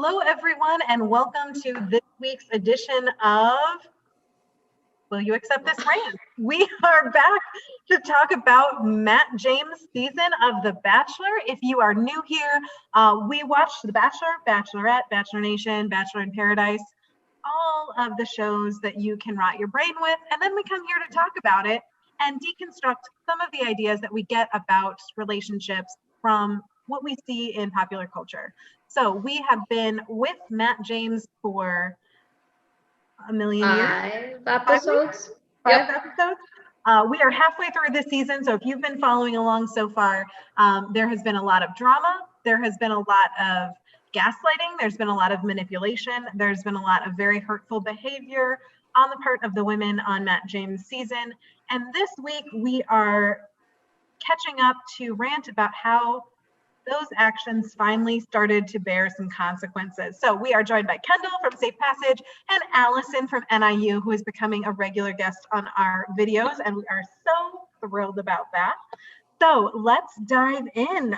Hello, everyone, and welcome to this week's edition of Will You Accept This Rant? We are back to talk about Matt James' season of The Bachelor. If you are new here, we watched The Bachelor, Bachelorette, Bachelor Nation, Bachelor in Paradise, all of the shows that you can rot your brain with, and then we come here to talk about it and deconstruct some of the ideas that we get about relationships from what we see in popular culture. So we have been with Matt James for a million years. Five episodes. Five episodes. We are halfway through this season, so if you've been following along so far, there has been a lot of drama. There has been a lot of gaslighting. There's been a lot of manipulation. There's been a lot of very hurtful behavior on the part of the women on Matt James' season. And this week, we are catching up to rant about how those actions finally started to bear some consequences. So we are joined by Kendall from Safe Passage and Allison from NIU, who is becoming a regular guest on our videos, and we are so thrilled about that. So let's dive in.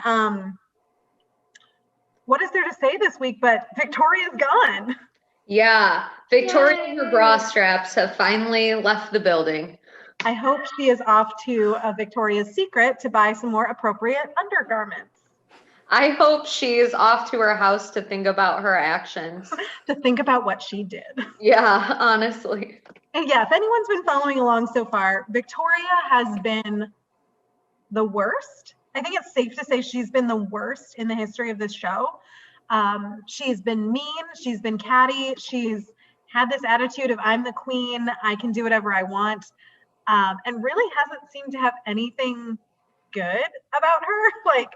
What is there to say this week, but Victoria's gone? Yeah, Victoria and her bra straps have finally left the building. I hope she is off to Victoria's Secret to buy some more appropriate undergarments. I hope she is off to her house to think about her actions. To think about what she did. Yeah, honestly. And yeah, if anyone's been following along so far, Victoria has been the worst. I think it's safe to say she's been the worst in the history of this show. She's been mean, she's been catty, she's had this attitude of I'm the queen, I can do whatever I want, and really hasn't seemed to have anything good about her. Like,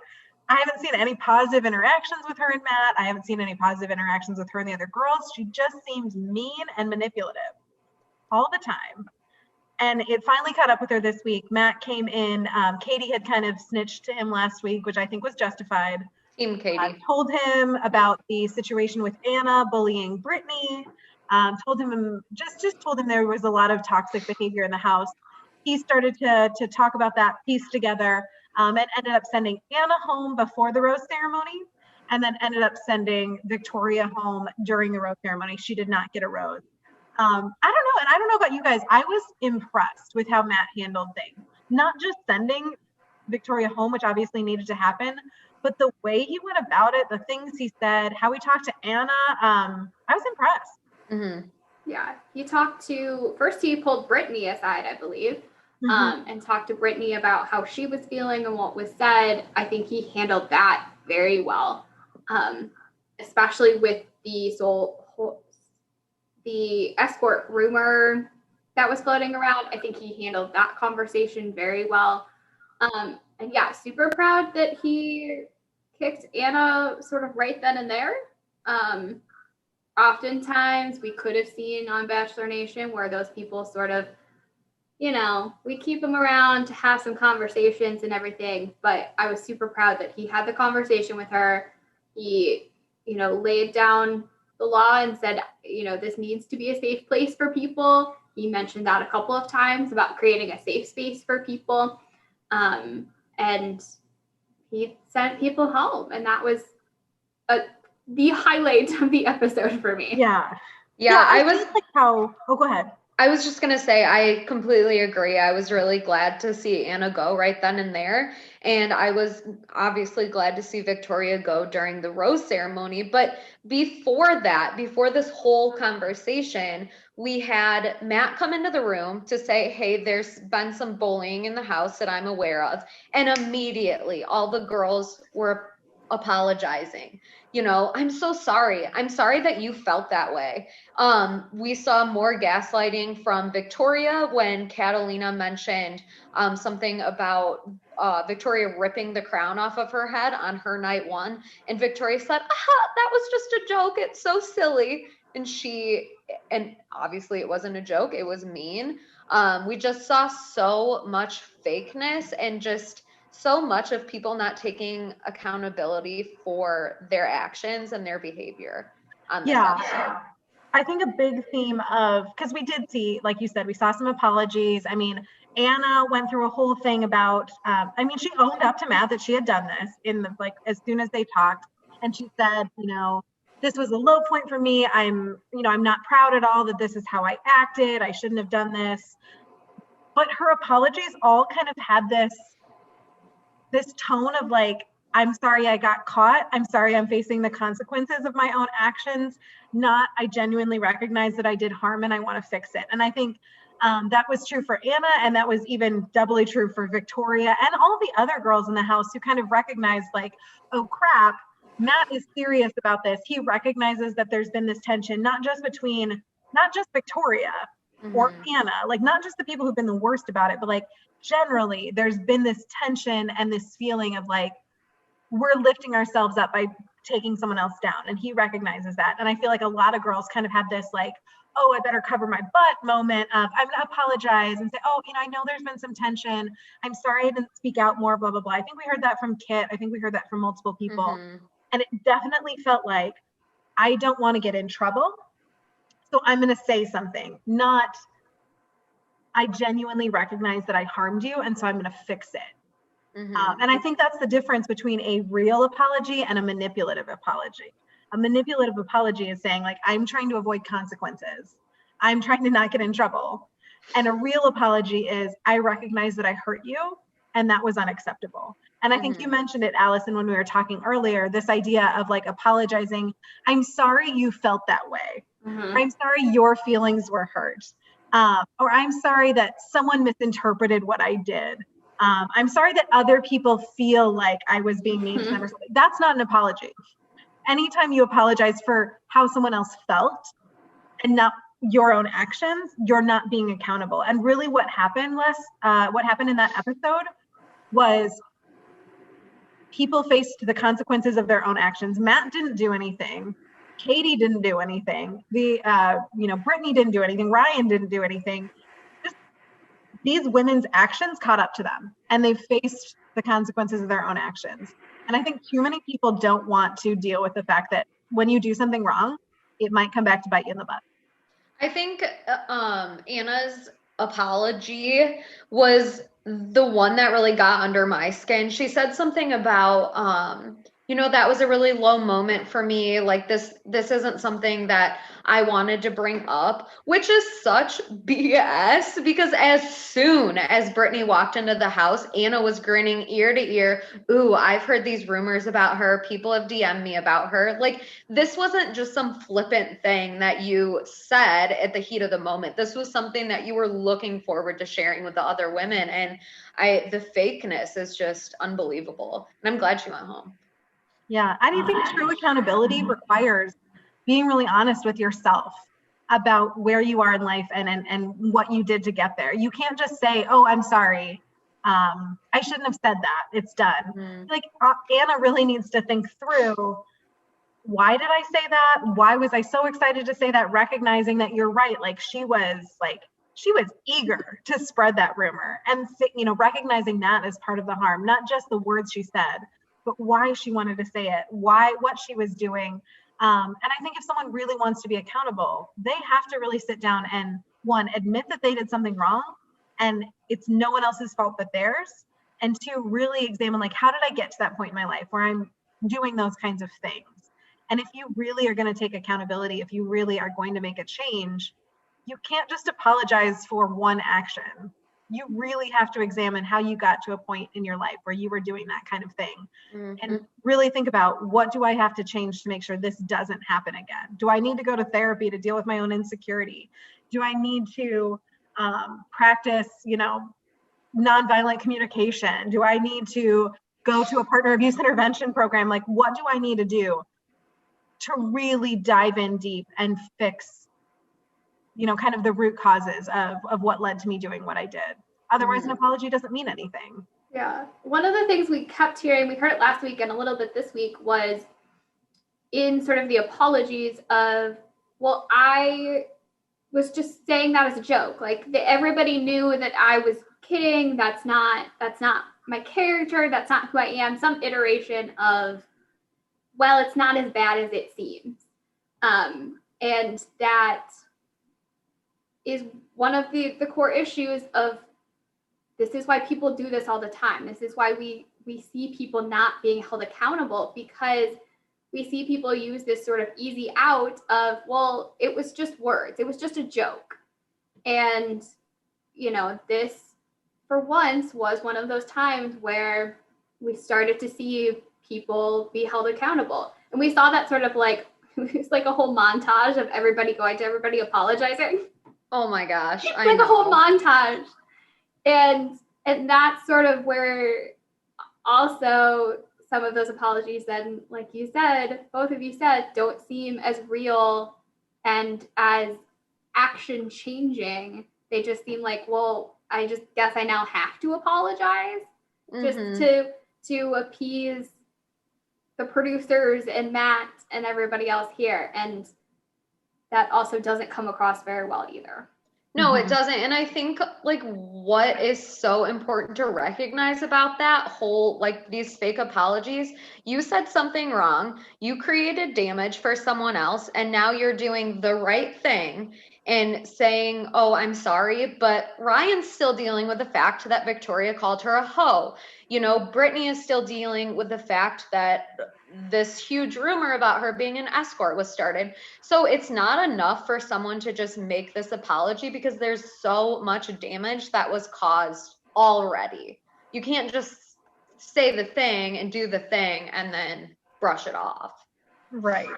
I haven't seen any positive interactions with her and Matt. I haven't seen any positive interactions with her and the other girls. She just seems mean and manipulative all the time. And it finally caught up with her this week. Matt came in. Katie had kind of snitched to him last week, which I think was justified. Team Katie. Told him about the situation with Anna bullying Brittany. Told him there was a lot of toxic behavior in the house. He started to talk about that, piece together, and ended up sending Anna home before the rose ceremony, and then ended up sending Victoria home during the rose ceremony. She did not get a rose. I don't know, and I don't know about you guys. I was impressed with how Matt handled things. Not just sending Victoria home, which obviously needed to happen, but the way he went about it, the things he said, how he talked to Anna, I was impressed. Mm-hmm. Yeah, he pulled Brittany aside, I believe, and talked to Brittany about how she was feeling and what was said. I think he handled that very well, especially with the escort rumor that was floating around. I think he handled that conversation very well. And yeah, super proud that he kicked Anna sort of right then and there. Oftentimes we could have seen on Bachelor Nation where those people sort of, we keep them around to have some conversations and everything. But I was super proud that he had the conversation with her. He, laid down the law and said, this needs to be a safe place for people. He mentioned that a couple of times about creating a safe space for people. And he sent people home. And that was the highlight of the episode for me. Yeah. I was like how, go ahead. I was just going to say, I completely agree. I was really glad to see Anna go right then and there. And I was obviously glad to see Victoria go during the rose ceremony. But before this whole conversation, we had Matt come into the room to say, hey, there's been some bullying in the house that I'm aware of. And immediately all the girls were apologizing. I'm so sorry. I'm sorry that you felt that way. We saw more gaslighting from Victoria when Catalina mentioned something about Victoria ripping the crown off of her head on her night one. And Victoria said, that was just a joke. It's so silly. And obviously it wasn't a joke. It was mean. We just saw so much fakeness and just so much of people not taking accountability for their actions and their behavior on this episode. I think a big theme of, because we did see, like you said, we saw some apologies. I mean, Anna went through a whole thing about, she owned up to Matt that she had done this as soon as they talked. And she said, this was a low point for me. I'm not proud at all that this is how I acted. I shouldn't have done this. But her apologies all kind of had this tone of like, I'm sorry I got caught. I'm sorry I'm facing the consequences of my own actions. Not, I genuinely recognize that I did harm and I want to fix it. And I think that was true for Anna, and that was even doubly true for Victoria and all the other girls in the house who kind of recognized like, oh crap, Matt is serious about this. He recognizes that there's been this tension, not just Victoria or Anna, like not just the people who've been the worst about it, but like generally there's been this tension and this feeling of like, we're lifting ourselves up by taking someone else down. And he recognizes that. And I feel like a lot of girls kind of had this like, oh, I better cover my butt moment of I'm gonna apologize and say, oh, I know there's been some tension. I'm sorry I didn't speak out more, blah, blah, blah. I think we heard that from Kit. I think we heard that from multiple people. And it definitely felt like I don't want to get in trouble. So I'm going to say something, not I genuinely recognize that I harmed you. And so I'm going to fix it. And I think that's the difference between a real apology and a manipulative apology. A manipulative apology is saying like, I'm trying to avoid consequences. I'm trying to not get in trouble. And a real apology is I recognize that I hurt you and that was unacceptable. And I think you mentioned it, Allison, when we were talking earlier, this idea of like apologizing. I'm sorry you felt that way. I'm sorry your feelings were hurt. Or I'm sorry that someone misinterpreted what I did. I'm sorry that other people feel like I was being mean to them or something. That's not an apology. Anytime you apologize for how someone else felt and not your own actions, you're not being accountable. And really what happened, what happened in that episode was people faced the consequences of their own actions. Matt didn't do anything. Katie didn't do anything. Brittany didn't do anything. Ryan didn't do anything. Just these women's actions caught up to them and they faced the consequences of their own actions. And I think too many people don't want to deal with the fact that when you do something wrong, it might come back to bite you in the butt. I think Anna's apology was the one that really got under my skin. She said something about, that was a really low moment for me. Like this isn't something that I wanted to bring up, which is such BS because as soon as Brittany walked into the house, Anna was grinning ear to ear. Ooh, I've heard these rumors about her. People have DM'd me about her. Like this wasn't just some flippant thing that you said at the heat of the moment. This was something that you were looking forward to sharing with the other women. And the fakeness is just unbelievable. And I'm glad she went home. Yeah, and I think true accountability requires being really honest with yourself about where you are in life and what you did to get there. You can't just say, oh, I'm sorry. I shouldn't have said that. It's done. Like Anna really needs to think through, why did I say that? Why was I so excited to say that? Recognizing that you're right. Like she was eager to spread that rumor and, recognizing that as part of the harm, not just the words she said, but why she wanted to say it, what she was doing. And I think if someone really wants to be accountable, they have to really sit down and one, admit that they did something wrong and it's no one else's fault but theirs. And two, really examine like, how did I get to that point in my life where I'm doing those kinds of things? And if you really are going to take accountability, if you really are going to make a change, you can't just apologize for one action. You really have to examine how you got to a point in your life where you were doing that kind of thing and really think about what do I have to change to make sure this doesn't happen again? Do I need to go to therapy to deal with my own insecurity? Do I need to practice, nonviolent communication? Do I need to go to a partner abuse intervention program? Like, what do I need to do to really dive in deep and fix kind of the root causes of what led to me doing what I did. Otherwise, an apology doesn't mean anything. Yeah. One of the things we kept hearing, we heard it last week and a little bit this week, was in sort of the apologies of, well, I was just saying that as a joke. Like everybody knew that I was kidding. That's not my character. That's not who I am. Some iteration of, well, it's not as bad as it seems. And that is one of the core issues of this is why people do this all the time. This is why we see people not being held accountable, because we see people use this sort of easy out of, well, it was just words. It was just a joke. And, you know, this for once was one of those times where we started to see people be held accountable. And we saw that sort of like, it's like a whole montage of everybody going to everybody apologizing. Oh my gosh. It's like a whole montage. And that's sort of where also some of those apologies then, like you said, both of you said, don't seem as real and as action changing. They just seem like, well, I just guess I now have to apologize just to appease the producers and Matt and everybody else here. And that also doesn't come across very well either. No, it doesn't. And I think like what is so important to recognize about that whole, like these fake apologies, you said something wrong, you created damage for someone else, and now you're doing the right thing and saying, oh, I'm sorry. But Ryan's still dealing with the fact that Victoria called her a hoe. You know, Brittany is still dealing with the fact that this huge rumor about her being an escort was started. So it's not enough for someone to just make this apology because there's so much damage that was caused already. You can't just say the thing and do the thing and then brush it off. Right.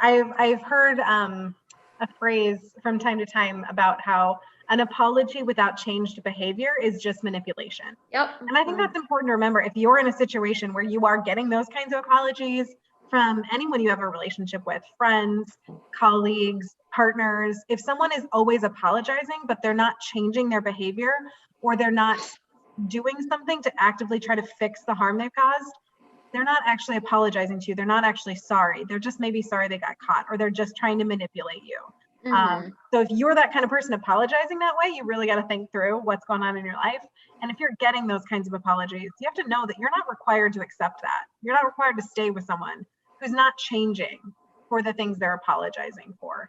I've heard a phrase from time to time about how an apology without changed behavior is just manipulation. Yep. And I think that's important to remember if you're in a situation where you are getting those kinds of apologies from anyone you have a relationship with, friends, colleagues, partners. If someone is always apologizing, but they're not changing their behavior or they're not doing something to actively try to fix the harm they've caused, they're not actually apologizing to you. They're not actually sorry. They're just maybe sorry they got caught, or they're just trying to manipulate you. So if you're that kind of person apologizing that way, you really got to think through what's going on in your life. And if you're getting those kinds of apologies, you have to know that you're not required to accept that. You're not required to stay with someone who's not changing for the things they're apologizing for.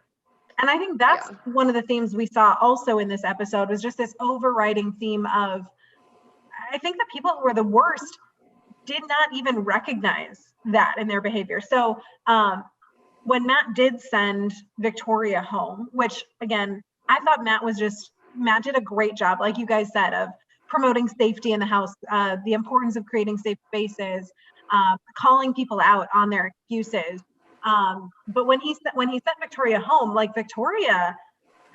And I think that's one of the themes we saw also in this episode was just this overriding theme of, I think the people who were the worst did not even recognize that in their behavior. So when Matt did send Victoria home, which again, I thought Matt did a great job, like you guys said, of promoting safety in the house, the importance of creating safe spaces, calling people out on their excuses. But when he sent Victoria home, like Victoria,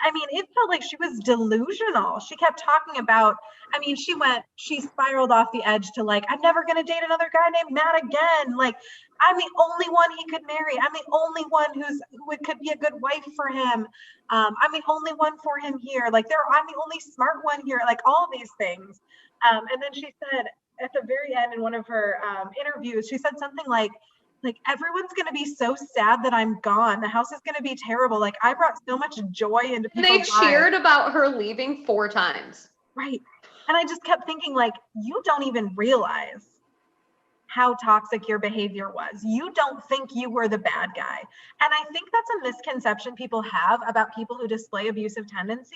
I mean, it felt like she was delusional. She kept talking about, I mean, she spiraled off the edge to like, I'm never going to date another guy named Matt again. Like, I'm the only one he could marry. I'm the only one who could be a good wife for him. I'm the only one for him here. Like, I'm the only smart one here. Like, all these things. And then she said at the very end in one of her interviews, she said something like everyone's going to be so sad that I'm gone. The house is going to be terrible. Like, I brought so much joy into people's lives. They cheered about her leaving 4 times. Right. And I just kept thinking, like, you don't even realize how toxic your behavior was. You don't think you were the bad guy. And I think that's a misconception people have about people who display abusive tendencies,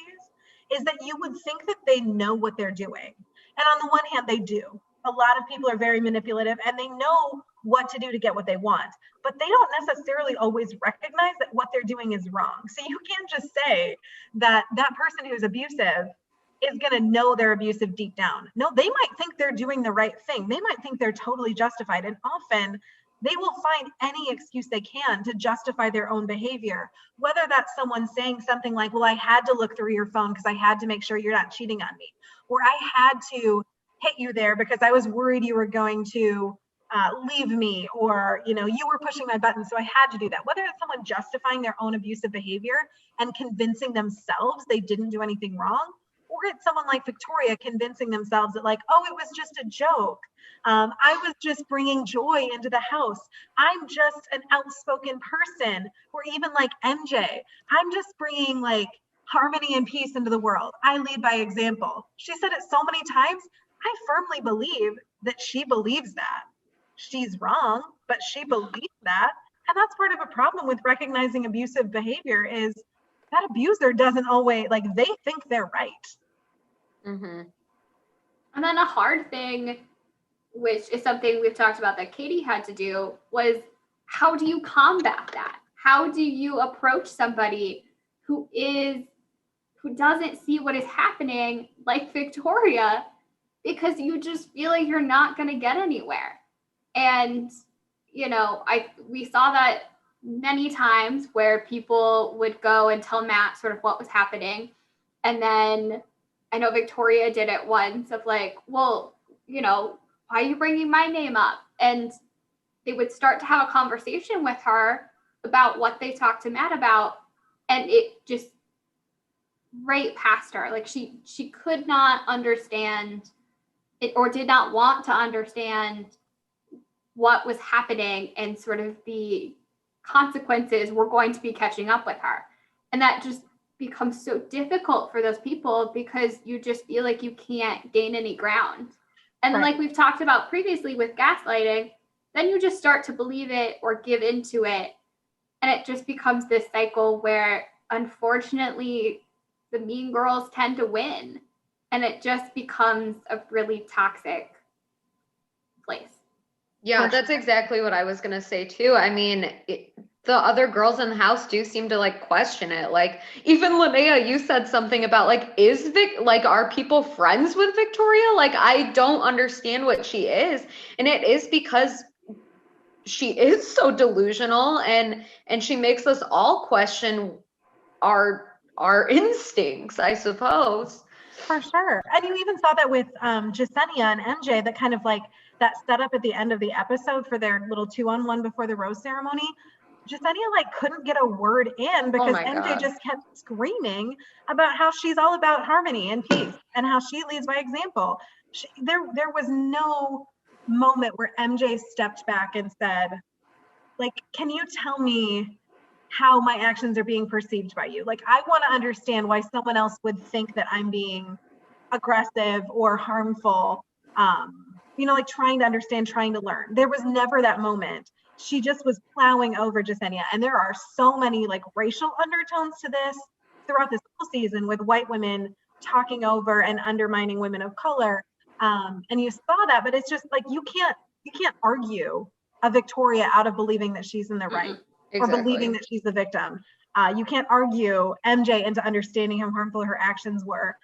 is that you would think that they know what they're doing. And on the one hand, they do. A lot of people are very manipulative and they know what to do to get what they want, but they don't necessarily always recognize that what they're doing is wrong. So you can't just say that that person who's abusive is going to know they're abusive deep down. No, they might think they're doing the right thing. They might think they're totally justified. And often they will find any excuse they can to justify their own behavior, whether that's someone saying something like, well, I had to look through your phone because I had to make sure you're not cheating on me, or I had to hit you there because I was worried you were going to leave me, or, you know, you were pushing my button, so I had to do that. Whether it's someone justifying their own abusive behavior and convincing themselves they didn't do anything wrong, or it's someone like Victoria convincing themselves that like, oh, it was just a joke. I was just bringing joy into the house. I'm just an outspoken person. Or even like MJ, I'm just bringing like harmony and peace into the world. I lead by example. She said it so many times. I firmly believe that she believes that. She's wrong, but she believes that. And that's part of a problem with recognizing abusive behavior is that abuser doesn't always, like, they think they're right. Mm-hmm. And then a hard thing, which is something we've talked about that Katie had to do, was how do you combat that? How do you approach somebody who doesn't see what is happening, like Victoria, because you just feel like you're not going to get anywhere. And, we saw that many times where people would go and tell Matt sort of what was happening. And then I know Victoria did it once of like, well, why are you bringing my name up? And they would start to have a conversation with her about what they talked to Matt about. And it just right past her. Like she could not understand it, or did not want to understand what was happening, and sort of the consequences were going to be catching up with her. And that just becomes so difficult for those people because you just feel like you can't gain any ground. And then, like we've talked about previously with gaslighting, then you just start to believe it or give into it. And it just becomes this cycle where, unfortunately, the mean girls tend to win. And it just becomes a really toxic place. Yeah, that's exactly what I was going to say too. I mean, the other girls in the house do seem to like question it. Like even Linnea, you said something about like, are people friends with Victoria? Like, I don't understand what she is. And it is because she is so delusional, and she makes us all question our instincts, I suppose. For sure. And you even saw that with Jasenia and MJ, that kind of like that setup at the end of the episode for their little 2-on-1 before the rose ceremony. Jasenia like couldn't get a word in because MJ just kept screaming about how she's all about harmony and peace and how she leads by example. There was no moment where MJ stepped back and said, like, can you tell me how my actions are being perceived by you? Like, I want to understand why someone else would think that I'm being aggressive or harmful. Like trying to understand, trying to learn. There was never that moment. She just was plowing over Jasenia. And there are so many like racial undertones to this throughout this whole season, with white women talking over and undermining women of color. And you saw that, but it's just like, you can't argue a Victoria out of believing that she's in the right. Exactly. Or believing that she's the victim. You can't argue MJ into understanding how harmful her actions were.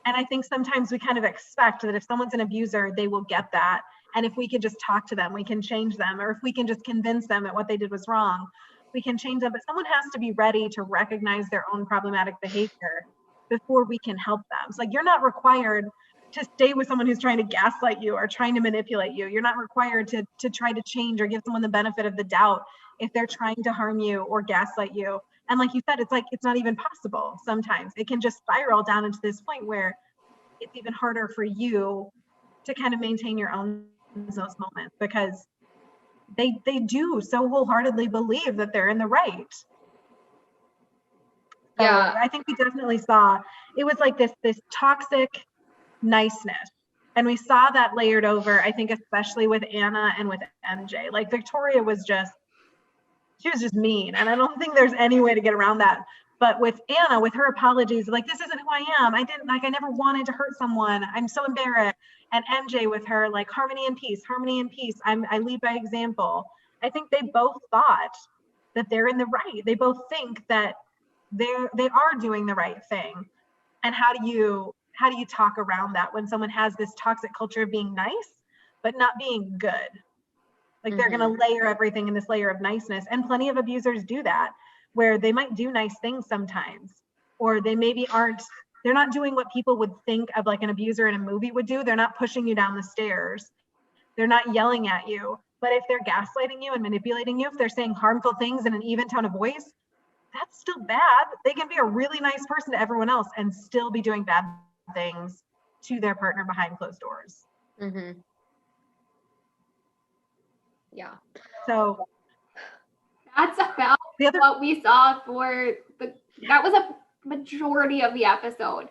And I think sometimes we kind of expect that if someone's an abuser, they will get that. And if we can just talk to them, we can change them. Or if we can just convince them that what they did was wrong, we can change them. But someone has to be ready to recognize their own problematic behavior before we can help them. So like, you're not required to stay with someone who's trying to gaslight you or trying to manipulate you. You're not required to try to change or give someone the benefit of the doubt if they're trying to harm you or gaslight you. And like you said, it's like, it's not even possible. Sometimes it can just spiral down into this point where it's even harder for you to kind of maintain your own in those moments, because they do so wholeheartedly believe that they're in the right. So yeah, I think we definitely saw it was like this toxic niceness. And we saw that layered over, I think, especially with Anna and with MJ. Like Victoria was just mean. And I don't think there's any way to get around that. But with Anna, with her apologies, like, this isn't who I am. I never wanted to hurt someone. I'm so embarrassed. And MJ with her, like, harmony and peace. I lead by example. I think they both thought that they're in the right. They both think that they are doing the right thing. And how do you talk around that when someone has this toxic culture of being nice, but not being good? Like they're going to layer everything in this layer of niceness. And plenty of abusers do that, where they might do nice things sometimes, or they maybe they're not doing what people would think of like an abuser in a movie would do. They're not pushing you down the stairs. They're not yelling at you. But if they're gaslighting you and manipulating you, if they're saying harmful things in an even tone of voice, that's still bad. They can be a really nice person to everyone else and still be doing bad things to their partner behind closed doors. Mm-hmm. Yeah. So that's about what we saw that was a majority of the episode.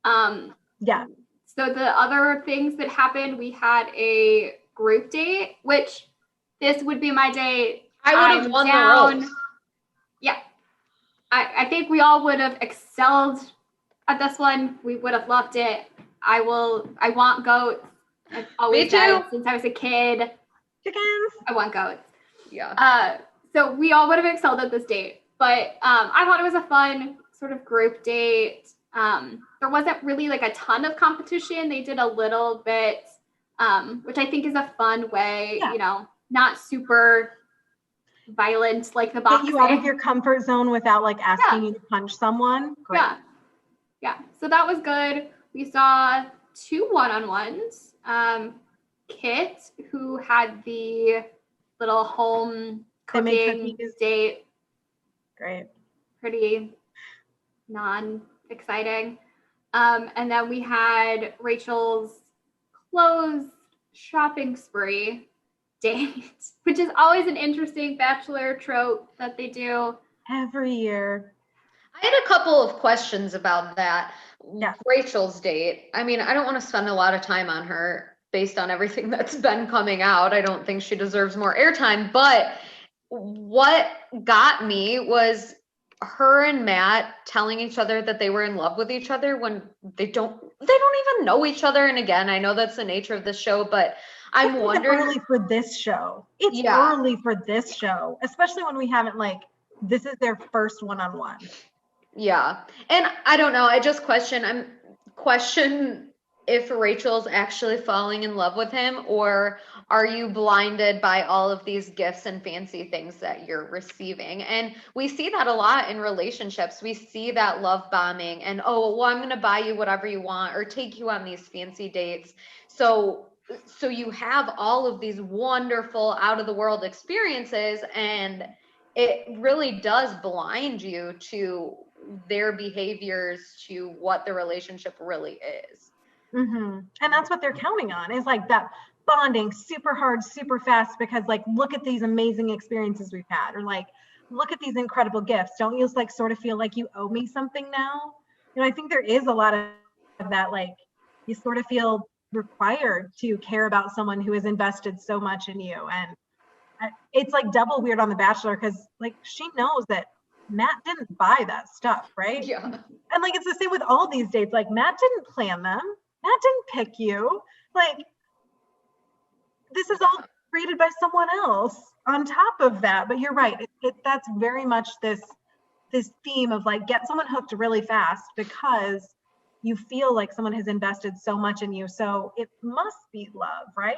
Yeah. So the other things that happened, we had a group date, which this would be my day. I would have won the rose. Yeah. I think we all would have excelled at this one. We would have loved it. I want goats. I've always said since I was a kid. Chickens. I want goats. Yeah. So we all would have excelled at this date, but I thought it was a fun sort of group date. There wasn't really like a ton of competition. They did a little bit, which I think is a fun way, Yeah. you know, not super violent like the Get boxing. you out of your comfort zone without like asking Yeah. you to punch someone. Great. Yeah. So that was good. We saw 2 one-on-ones. Kit, who had the little home They made cooking cookies. date, Great. pretty non-exciting. And then we had Rachel's clothes shopping spree date, which is always an interesting Bachelor trope that they do. Every year. I had a couple of questions about that. Yeah. Rachel's date. I mean, I don't want to spend a lot of time on her based on everything that's been coming out. I don't think she deserves more airtime, but what got me was her and Matt telling each other that they were in love with each other when they don't even know each other. And again, I know that's the nature of the show, but I'm wondering. Early for this show. It's early for this show, especially when we haven't like, this is their first one-on-one. Yeah. And I don't know. I just question if Rachel's actually falling in love with him, or are you blinded by all of these gifts and fancy things that you're receiving? And we see that a lot in relationships. We see that love bombing and, oh, well, I'm going to buy you whatever you want or take you on these fancy dates. So you have all of these wonderful out of the world experiences, and it really does blind you to their behaviors, to what the relationship really is. Mm-hmm. And that's what they're counting on, is like that bonding super hard, super fast, because like, look at these amazing experiences we've had, or like, look at these incredible gifts. Don't you just like sort of feel like you owe me something now? You know, I think there is a lot of that, like you sort of feel required to care about someone who has invested so much in you. And it's like double weird on The Bachelor, because like she knows that Matt didn't buy that stuff, right? Yeah. And like it's the same with all these dates. Like Matt didn't plan them. Matt didn't pick you. Like this is all created by someone else on top of that. But you're right. That's very much this theme of like, get someone hooked really fast because you feel like someone has invested so much in you. So it must be love, right?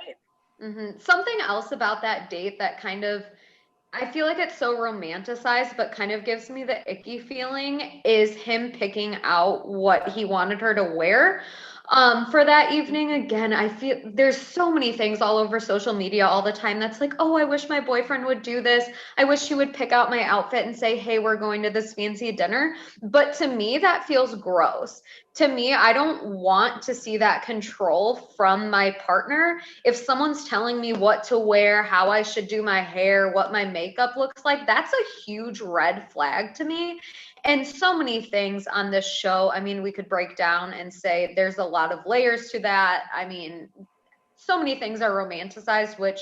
Mm-hmm. Something else about that date that kind of, I feel like it's so romanticized, but kind of gives me the icky feeling, is him picking out what he wanted her to wear. For that evening. Again, I feel there's so many things all over social media all the time that's like, oh, I wish my boyfriend would do this. I wish he would pick out my outfit and say, hey, we're going to this fancy dinner. But to me, that feels gross. To me, I don't want to see that control from my partner. If someone's telling me what to wear, how I should do my hair, what my makeup looks like, that's a huge red flag to me. And so many things on this show. I mean, we could break down and say there's a lot of layers to that. I mean, so many things are romanticized, which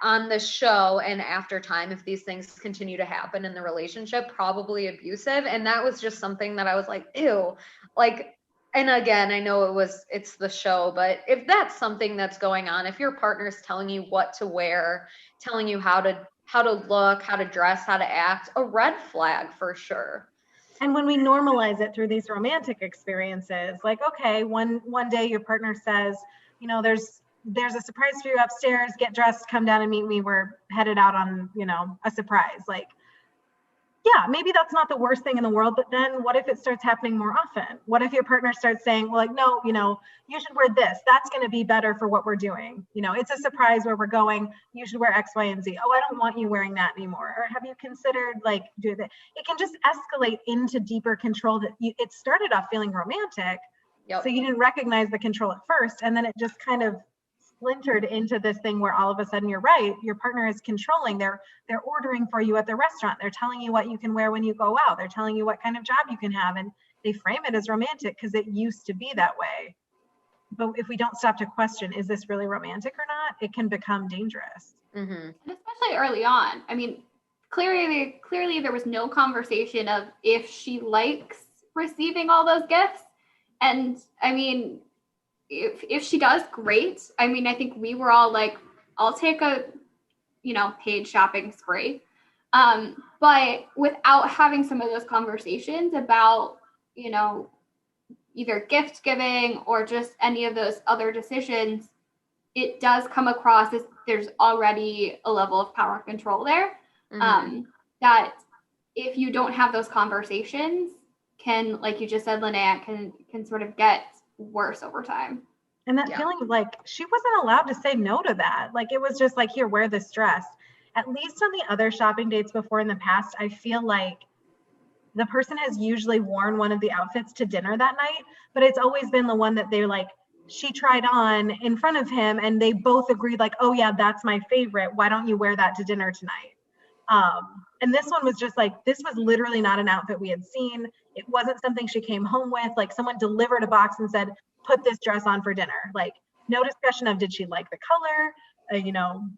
on the show and after time, if these things continue to happen in the relationship, probably abusive. And that was just something that I was like, ew, like, and again, I know it's the show, but if that's something that's going on, if your partner's telling you what to wear, telling you how to look, how to dress, how to act, a red flag for sure. And when we normalize it through these romantic experiences, like, okay, one day your partner says, you know, there's a surprise for you upstairs, get dressed, come down and meet me. We're headed out on, you know, a surprise. Like, yeah, maybe that's not the worst thing in the world, but then what if it starts happening more often? What if your partner starts saying, well, like, no, you know, you should wear this. That's going to be better for what we're doing. You know, it's a surprise where we're going. You should wear X, Y, and Z. Oh, I don't want you wearing that anymore. Or have you considered like do that? It can just escalate into deeper control that it started off feeling romantic. Yep. So you didn't recognize the control at first. And then it just kind of splintered into this thing where all of a sudden, you're right, your partner is controlling. They're ordering for you at the restaurant. They're telling you what you can wear when you go out. They're telling you what kind of job you can have, and they frame it as romantic because it used to be that way. But if we don't stop to question, is this really romantic or not, it can become dangerous. Mm-hmm. And especially early on. I mean, clearly there was no conversation of if she likes receiving all those gifts. And I mean, if she does, great. I mean, I think we were all like, I'll take a paid shopping spree. But without having some of those conversations about, either gift giving or just any of those other decisions, it does come across as there's already a level of power control there. That if you don't have those conversations, can, like you just said, Linnea, can sort of get worse over time. And that feeling of like, she wasn't allowed to say no to that. Like, it was just like, here, wear this dress. At least on the other shopping dates before in the past, I feel like the person has usually worn one of the outfits to dinner that night, but it's always been the one that they're like, she tried on in front of him and they both agreed like, oh yeah, that's my favorite. Why don't you wear that to dinner tonight? And this one was just like, this was literally not an outfit we had seen. It wasn't something she came home with. Like, someone delivered a box and said, put this dress on for dinner. Like, no discussion of, did she like the color?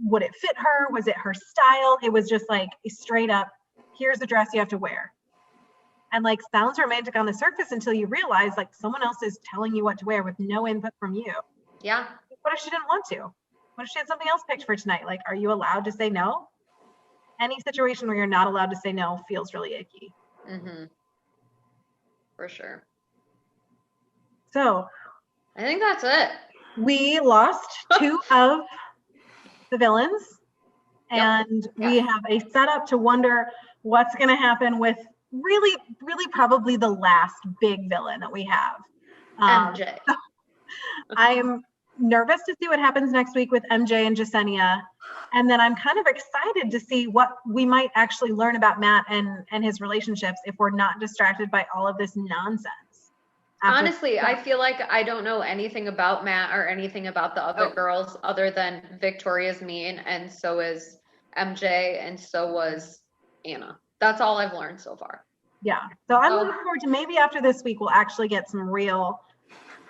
Would it fit her? Was it her style? It was just like a straight up, here's the dress you have to wear. And like, sounds romantic on the surface until you realize like someone else is telling you what to wear with no input from you. Yeah. What if she didn't want to? What if she had something else picked for tonight? Like, are you allowed to say no? Any situation where you're not allowed to say no feels really icky. For sure. So I think that's it. We lost 2 of the villains, and we have a setup to wonder what's going to happen with really probably the last big villain that we have. MJ. I'm nervous to see what happens next week with MJ and Jasenia. And then I'm kind of excited to see what we might actually learn about Matt and his relationships if we're not distracted by all of this nonsense. Honestly, I feel like I don't know anything about Matt or anything about the other girls other than Victoria's mean, and so is MJ, and so was Anna. That's all I've learned so far. Yeah. So I'm looking forward to maybe after this week we'll actually get some real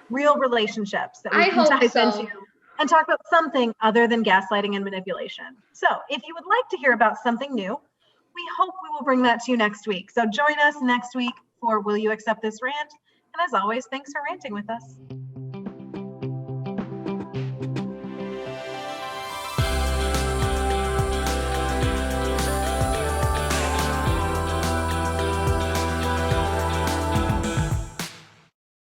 relationships that we can dive into and talk about something other than gaslighting and manipulation. So if you would like to hear about something new, we hope we will bring that to you next week. So join us next week for Will You Accept This Rant? And as always, thanks for ranting with us.